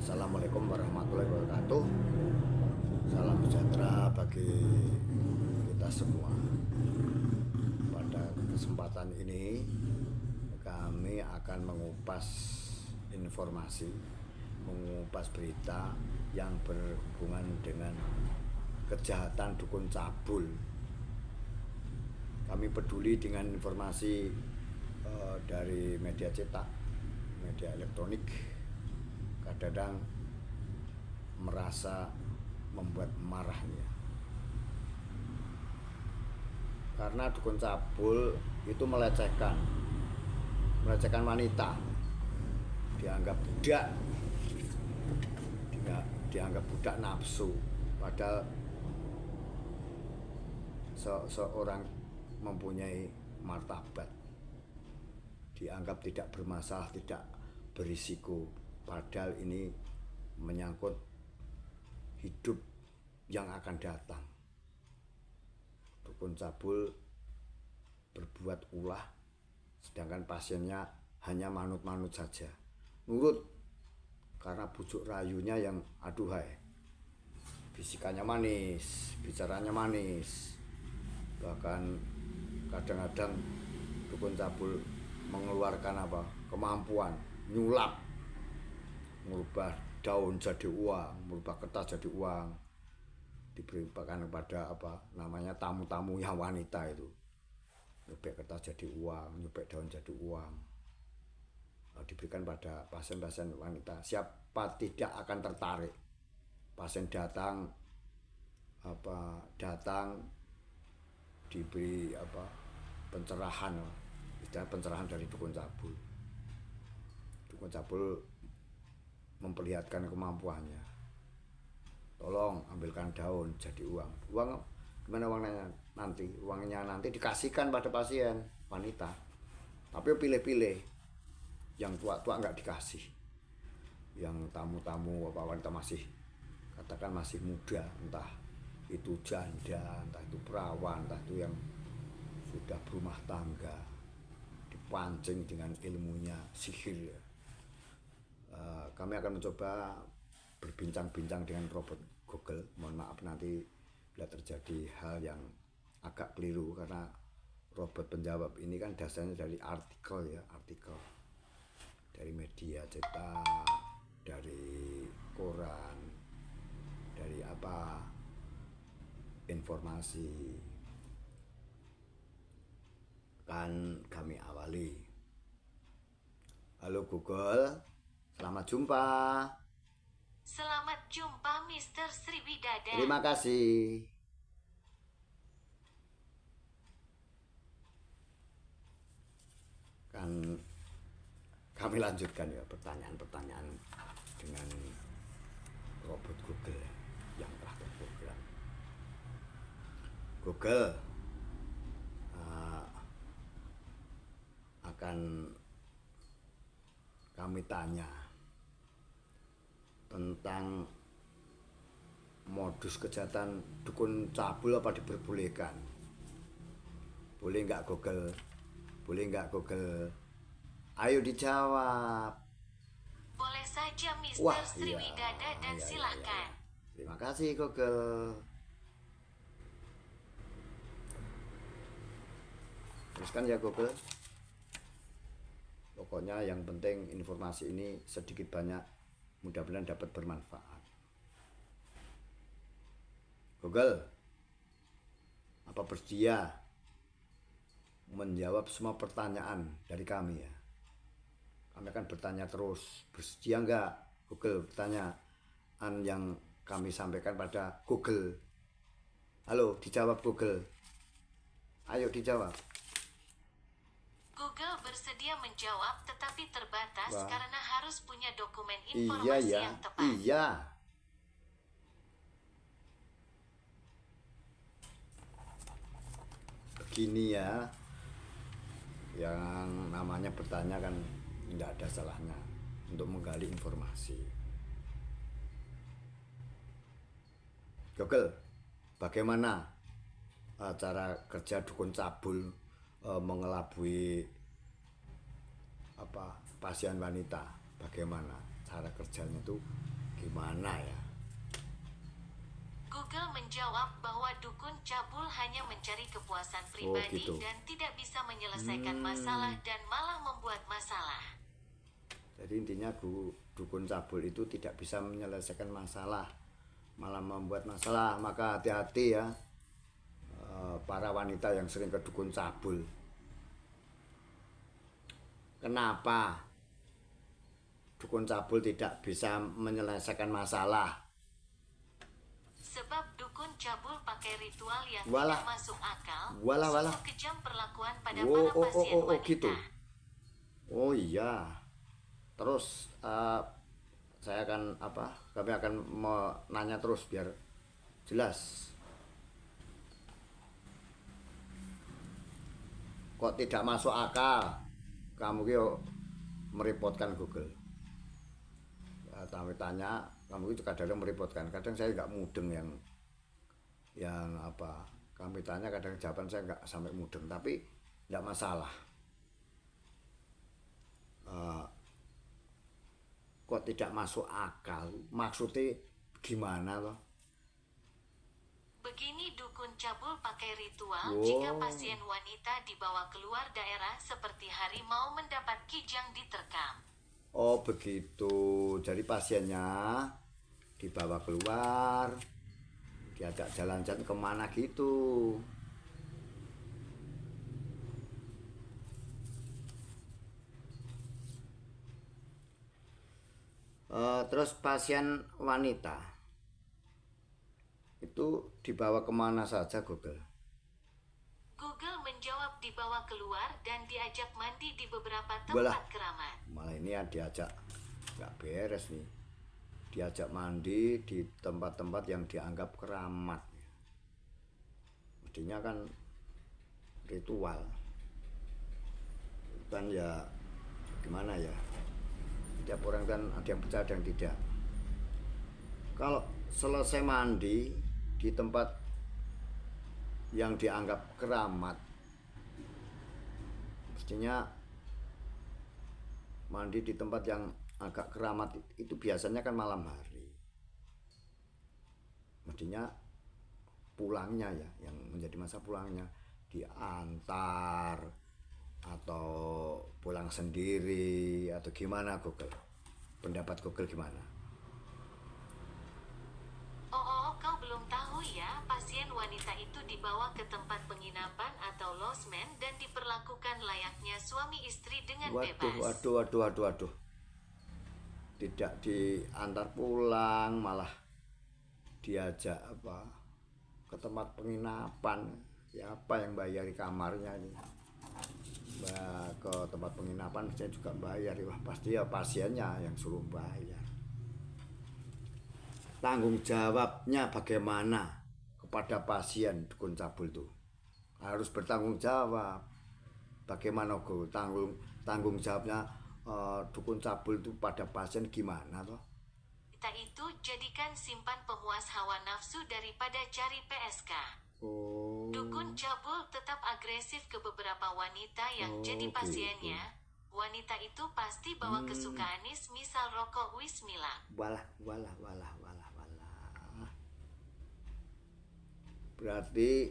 Assalamualaikum warahmatullahi wabarakatuh. Salam sejahtera bagi kita semua. Pada kesempatan ini kami akan mengupas informasi, mengupas berita yang berhubungan dengan kejahatan dukun cabul. Kami peduli dengan informasi dari media cetak, media elektronik. Kadang-kadang merasa membuat marahnya, karena dukun cabul itu melecehkan wanita, dianggap budak nafsu, padahal seorang mempunyai martabat, dianggap tidak bermasalah, tidak berisiko, padahal ini menyangkut hidup yang akan datang. Dukun cabul berbuat ulah, sedangkan pasiennya hanya manut-manut saja, nurut karena bujuk rayunya yang aduhai. Bisikannya manis, bicaranya manis, bahkan kadang-kadang dukun cabul mengeluarkan kemampuan nyulap, merubah daun jadi uang, merubah kertas jadi uang, diberikan kepada tamu-tamu yang wanita itu, nyubek kertas jadi uang, nyubek daun jadi uang, diberikan pada pasien-pasien wanita. Siapa tidak akan tertarik? Pasien datang diberi pencerahan, pencerahan dari dukun cabul. Dukun cabul memperlihatkan kemampuannya. Tolong ambilkan daun jadi uang. Uang gimana uangnya nanti? Uangnya nanti dikasihkan pada pasien wanita. Tapi pilih-pilih. Yang tua-tua nggak dikasih. Yang tamu-tamu wanita masih muda, entah itu janda, entah itu perawan, entah itu yang sudah berumah tangga, dipancing dengan ilmunya sihir. Kami akan mencoba berbincang-bincang dengan robot Google. Mohon maaf nanti bila terjadi hal yang agak keliru, karena robot penjawab ini kan dasarnya dari artikel dari media cetak, dari koran, dari informasi. Kan kami awali. Halo Google, selamat jumpa. Selamat jumpa Mr. Sriwidada. Terima kasih. Kan kami lanjutkan ya pertanyaan-pertanyaan dengan robot Google yang telah terprogram. Google akan kami tanya tentang modus kejahatan dukun cabul apa diperbolehkan. Boleh nggak Google? Boleh nggak Google? Ayo dijawab. Boleh saja Mr. Wah, Sriwidada dan silakan. Terima kasih Google. Teruskan ya Google. Pokoknya yang penting informasi ini sedikit banyak mudah-mudahan dapat bermanfaat. Google, apa bersedia menjawab semua pertanyaan dari kami ya? Kami akan bertanya terus. Bersedia nggak Google pertanyaan yang kami sampaikan pada Google? Halo, dijawab Google. Ayo dijawab. Google bersedia menjawab, tetapi terbatas karena harus punya dokumen Iya informasi ya, yang tepat. iya. Begini ya, yang namanya bertanya kan tidak ada salahnya untuk menggali informasi. Google, bagaimana cara kerja dukun cabul mengelabui pasien wanita? Bagaimana cara kerjanya itu? gimana ya? Google menjawab bahwa dukun cabul hanya mencari kepuasan pribadi gitu. dan tidak bisa menyelesaikan masalah dan malah membuat masalah. Jadi intinya dukun cabul itu tidak bisa menyelesaikan masalah, malah membuat masalah. Maka hati-hati ya, para wanita yang sering ke dukun cabul. Kenapa dukun cabul tidak bisa menyelesaikan masalah? Sebab dukun cabul pakai ritual yang Walah. tidak masuk akal, Walah. sungguh kejam perlakuan pada para pasien wanita. Gitu. Oh iya. Terus kami akan menanya terus biar jelas. Kok tidak masuk akal? Kamu kyo merepotkan Google. Kami tanya, kamu itu kadang merepotkan. Kadang saya nggak mudeng yang apa. Kami tanya kadang jawaban saya nggak sampai mudeng, tapi nggak masalah. Kok tidak masuk akal? Maksudnya gimana loh? Begini dukun cabul pakai ritual jika pasien wanita dibawa keluar daerah seperti harimau mendapat kijang diterkam. Oh begitu, jadi pasiennya dibawa keluar, diajak jalan-jalan kemana gitu. Terus pasien wanita itu dibawa kemana saja Google? Google menjawab dibawa keluar dan diajak mandi di beberapa tempat keramat. Malah ini ya diajak, nggak beres nih. Diajak mandi di tempat-tempat yang dianggap keramat. Mestinya kan ritual. Kan ya gimana ya? Tiap orang kan ada yang percaya ada yang tidak. Kalau selesai mandi di tempat yang dianggap keramat, mestinya mandi di tempat yang agak keramat itu biasanya kan malam hari. Mestinya pulangnya ya, yang menjadi masa pulangnya diantar atau pulang sendiri atau gimana Google? Pendapat Google gimana? Kau belum tahu ya, pasien wanita itu dibawa ke tempat penginapan atau losmen dan diperlakukan layaknya suami istri dengan bebas. Waduh. Tidak diantar pulang, malah diajak ke tempat penginapan. Siapa yang bayari kamarnya ini? Ke tempat penginapan saya juga bayar. Wah, pasti ya pasiennya yang suruh bayar. Tanggung jawabnya bagaimana kepada pasien dukun cabul itu? Harus bertanggung jawab. Bagaimana tanggung jawabnya dukun cabul itu pada pasien gimana toh? Kita itu jadikan simpan pemuas hawa nafsu daripada cari PSK. Dukun cabul tetap agresif ke beberapa wanita yang jadi pasiennya. Gitu. Wanita itu pasti bawa kesukaan misal rokok wismila. Walah. Berarti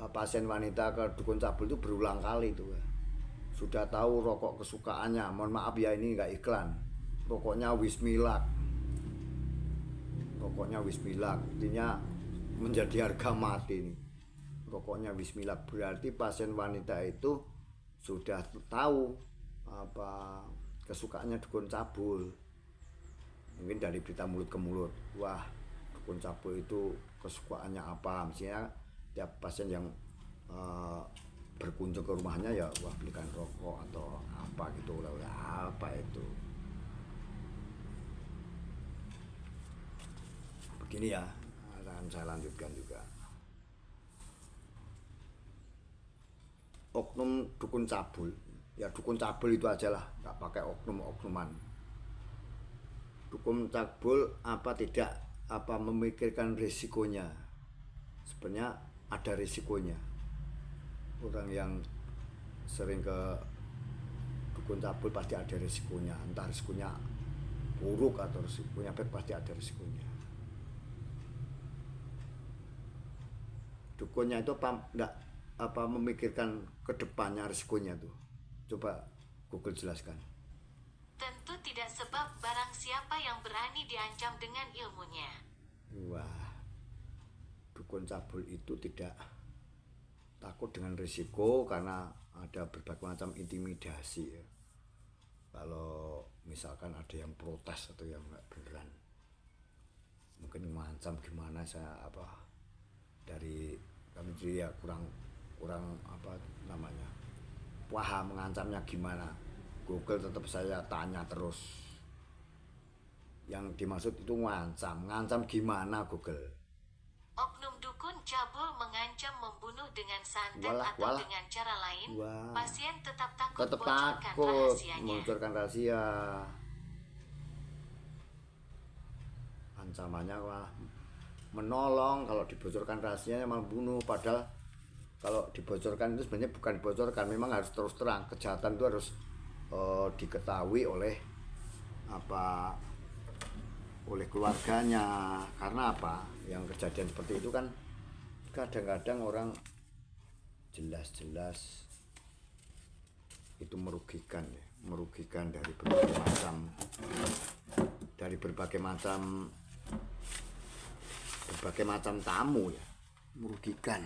pasien wanita ke dukun cabul itu berulang kali itu ya. Sudah tahu rokok kesukaannya. Mohon maaf ya, ini nggak iklan. Rokoknya wismilak. Artinya menjadi harga mati nih. Rokoknya wismilak. Berarti pasien wanita itu sudah tahu kesukaannya dukun cabul. Mungkin dari berita mulut ke mulut. Wah, dukun cabul itu kesukaannya apa? Misalnya tiap pasien yang berkunjung ke rumahnya ya, wah belikan rokok atau apa gitu lah, apa itu. Begini ya, akan saya lanjutkan juga. Oknum dukun cabul, ya dukun cabul itu aja lah, nggak pakai oknum-oknuman. Dukun cabul tidak memikirkan risikonya. Sebenarnya ada risikonya. Orang yang sering ke dukun cabul pasti ada risikonya. Entah risikonya buruk atau risikonya baik, pasti ada risikonya. Dukunnya itu apa memikirkan ke depannya risikonya tuh. Coba Google jelaskan. Tentu tidak, sebab barang siapa yang berani diancam dengan ilmunya. Wah, dukun cabul itu tidak takut dengan risiko karena ada berbagai macam intimidasi ya. Kalau misalkan ada yang protes atau yang nggak beneran, mungkin mengancam gimana, saya dari kami ya kurang apa namanya, paham mengancamnya gimana. Google tetap saya tanya terus, yang dimaksud itu ngancam gimana Google? Oknum dukun cabul mengancam membunuh dengan santet Walah. dengan cara lain. Wah. Pasien tetap takut Tetap bocorkan takut rahasianya. mengucurkan rahasia. Ancamannya menolong, kalau dibocorkan rahasianya malah bunuh. Padahal kalau dibocorkan itu sebenarnya bukan dibocorkan, memang harus terus terang. Kejahatan itu harus diketahui oleh oleh keluarganya. Karena apa? Yang kejadian seperti itu kan kadang-kadang orang jelas-jelas itu merugikan ya, merugikan dari berbagai macam tamu ya, merugikan.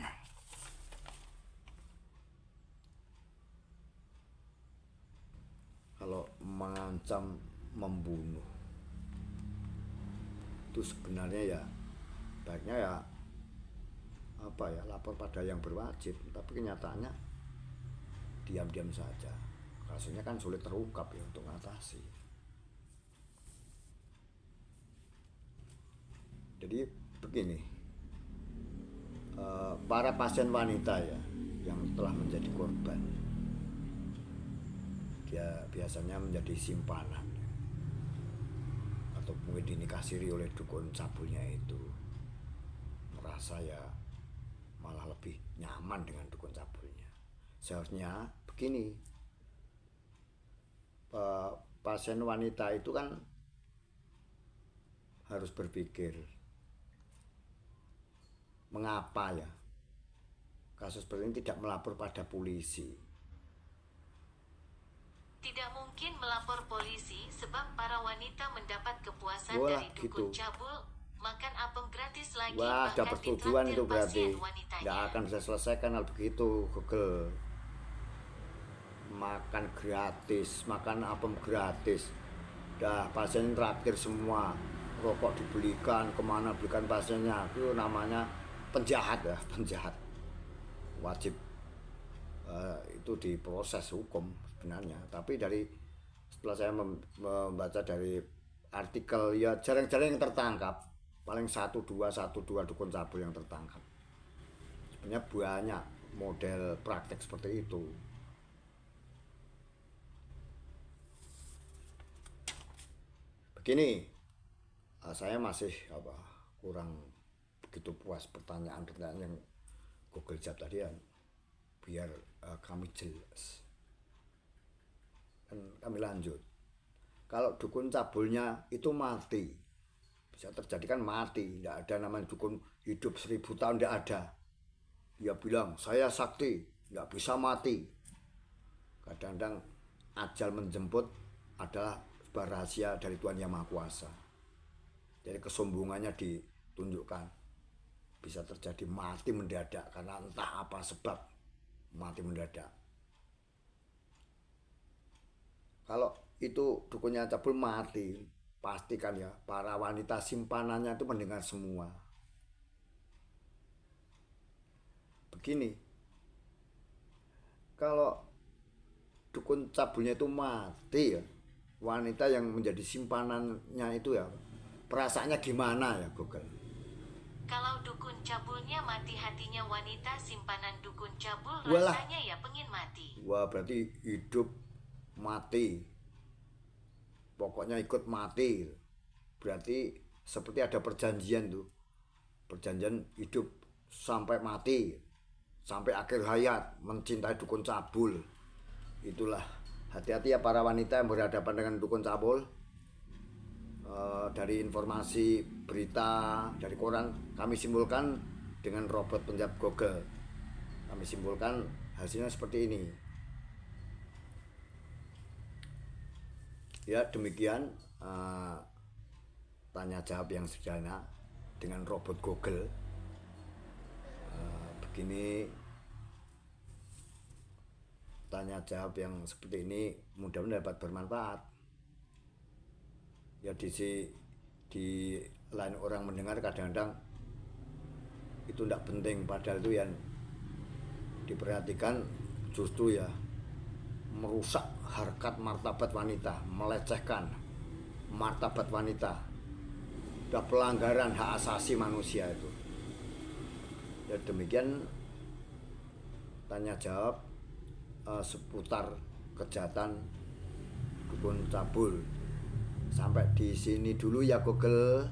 Kalau mengancam membunuh itu sebenarnya ya baiknya ya lapor pada yang berwajib, tapi kenyataannya diam-diam saja. Kasusnya kan sulit terungkap ya untuk mengatasi. Jadi begini, para pasien wanita ya yang telah menjadi korban, dia biasanya menjadi simpanan atau mungkin dinikah siri oleh dukun cabulnya itu, merasa ya malah lebih nyaman dengan dukun cabulnya. Seharusnya begini, pasien wanita itu kan harus berpikir mengapa ya kasus seperti ini tidak melapor pada polisi. Tidak mungkin melapor polisi sebab para wanita mendapat kepuasan dari dukun cabul, makan apem gratis lagi. Wah, ada persetujuan itu berarti. Tidak akan bisa selesaikan hal begitu, Google. Makan gratis, makan apem gratis. Dah pasien terakhir semua, rokok dibelikan, kemana belikan pasiennya. Itu namanya penjahat ya, penjahat. Wajib itu diproses hukum sebenarnya. Tapi setelah saya membaca dari artikel ya jarang-jarang yang tertangkap, paling satu dua dukun cabul yang tertangkap. Sebenarnya banyak model praktek seperti itu. Begini, saya masih kurang begitu puas pertanyaan-pertanyaan yang Google jawab tadi ya, biar kami jelas. Dan kami lanjut. Kalau dukun cabulnya itu mati, bisa terjadi kan mati, tidak ada namanya dukun hidup 1000 tahun, tidak ada. Dia bilang saya sakti, tidak bisa mati. Kadang-kadang ajal menjemput adalah sebuah rahasia dari Tuhan Yang Maha Kuasa. Jadi kesombongannya ditunjukkan, bisa terjadi mati mendadak karena entah apa sebab mati mendadak. Kalau itu dukunnya cabul mati, pastikan ya para wanita simpanannya itu mendengar semua. Begini, kalau dukun cabulnya itu mati ya, wanita yang menjadi simpanannya itu ya perasaannya gimana ya Google? Kalau dukun cabulnya mati, hatinya wanita simpanan dukun cabul rasanya ya pengen mati. Wah, berarti hidup mati, pokoknya ikut mati. Berarti seperti ada perjanjian tuh, perjanjian hidup sampai mati, sampai akhir hayat mencintai dukun cabul. Itulah, hati-hati ya para wanita yang berhadapan dengan dukun cabul. dari informasi berita dari koran kami simpulkan dengan robot penjawab Google. Kami simpulkan hasilnya seperti ini. Ya demikian tanya jawab yang sederhana dengan robot Google. Begini tanya jawab yang seperti ini mudah-mudahan dapat bermanfaat. Ya di lain orang mendengar kadang-kadang itu tidak penting, padahal itu yang diperhatikan justru ya merusak harkat martabat wanita, melecehkan martabat wanita, sudah pelanggaran hak asasi manusia itu. Ya demikian tanya jawab seputar kejahatan dukun cabul. Sampai di sini dulu ya Google.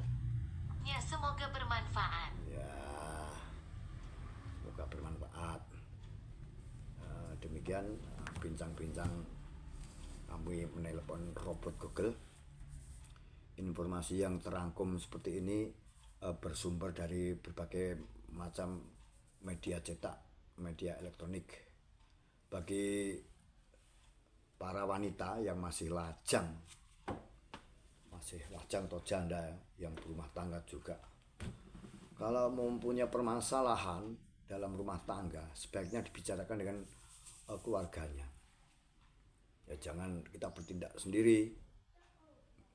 Ya semoga bermanfaat. Ya semoga bermanfaat. Demikian bincang-bincang kami menelpon robot Google. Informasi yang terangkum seperti ini bersumber dari berbagai macam media cetak, media elektronik. Bagi para wanita yang masih lajang atau janda yang berumah tangga juga, kalau mempunyai permasalahan dalam rumah tangga sebaiknya dibicarakan dengan keluarganya. Ya jangan kita bertindak sendiri,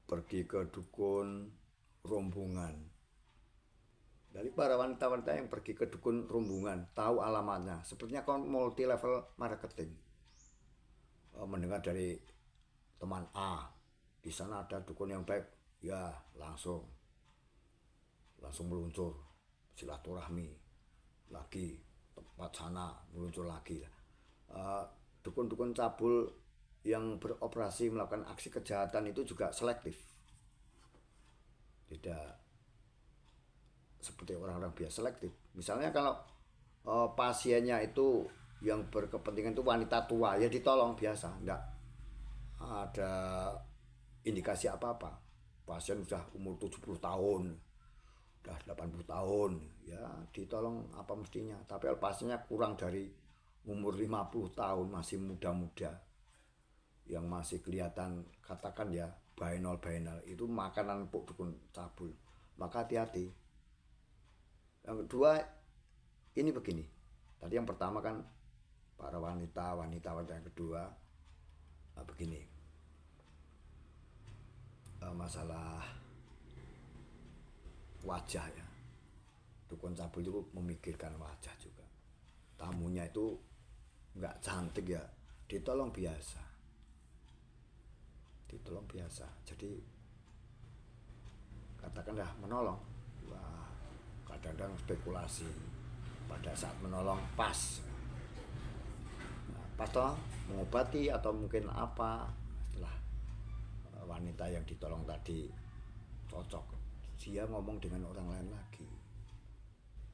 pergi ke dukun rombongan. Dari para wanita-wanita yang pergi ke dukun rombongan, tahu alamatnya, sepertinya kon multi level marketing. Mendengar dari teman A, di sana ada dukun yang baik, ya langsung meluncur silaturahmi lagi, tempat sana meluncur lagi. Dukun-dukun cabul yang beroperasi melakukan aksi kejahatan itu juga selektif, tidak seperti orang-orang biasa selektif. Misalnya kalau pasiennya itu yang berkepentingan itu wanita tua, ya ditolong biasa, enggak ada indikasi apa-apa. Pasien sudah umur 70 tahun, sudah 80 tahun, ya ditolong apa mestinya. Tapi kalau pasiennya kurang dari umur 50 tahun, masih muda-muda, yang masih kelihatan katakan ya bainal, itu makanan empuk dukun cabul, maka hati-hati. Yang kedua ini begini, tadi yang pertama kan para wanita yang kedua begini, masalah wajah ya. Dukun cabul itu memikirkan wajah juga. Tamunya itu nggak cantik ya, ditolong biasa. Jadi katakanlah menolong. Wah, kadang-kadang spekulasi pada saat menolong pas toh mengobati atau mungkin apa, setelah wanita yang ditolong tadi cocok, dia ngomong dengan orang lain lagi.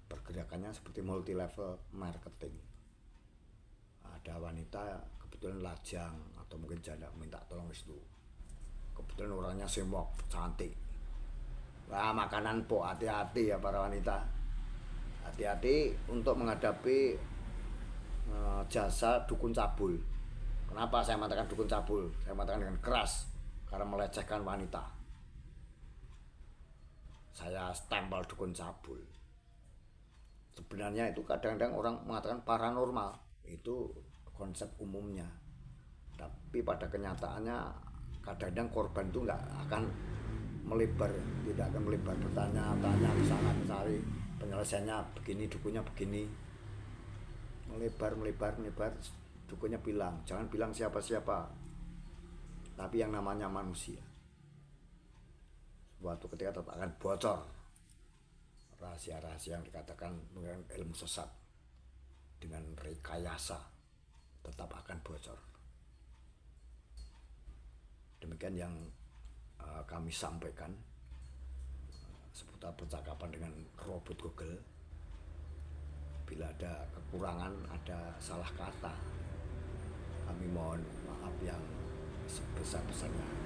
Pergerakannya seperti multi level marketing. Ada wanita kebetulan lajang atau mungkin janda minta tolong itu, kebetulan orangnya semok, cantik. Wah, makanan po, hati-hati ya para wanita. Hati-hati untuk menghadapi jasa dukun cabul. Kenapa saya mengatakan dukun cabul? Saya mengatakan dengan keras karena melecehkan wanita. Saya stempel dukun cabul. Sebenarnya itu kadang-kadang orang mengatakan paranormal, itu konsep umumnya. Tapi pada kenyataannya kadang-kadang korban itu nggak akan melebar, tidak akan melebar, bertanya-tanya ke sana mencari penyelesaiannya begini, dukunnya begini. Melebar, dukunnya bilang, jangan bilang siapa-siapa, tapi yang namanya manusia. Suatu ketika tetap akan bocor rahasia-rahasia yang dikatakan menggunakan ilmu sesat dengan rekayasa, tetap akan bocor. Demikian yang kami sampaikan seputar percakapan dengan robot Google. Bila ada kekurangan, ada salah kata, kami mohon maaf yang sebesar-besarnya.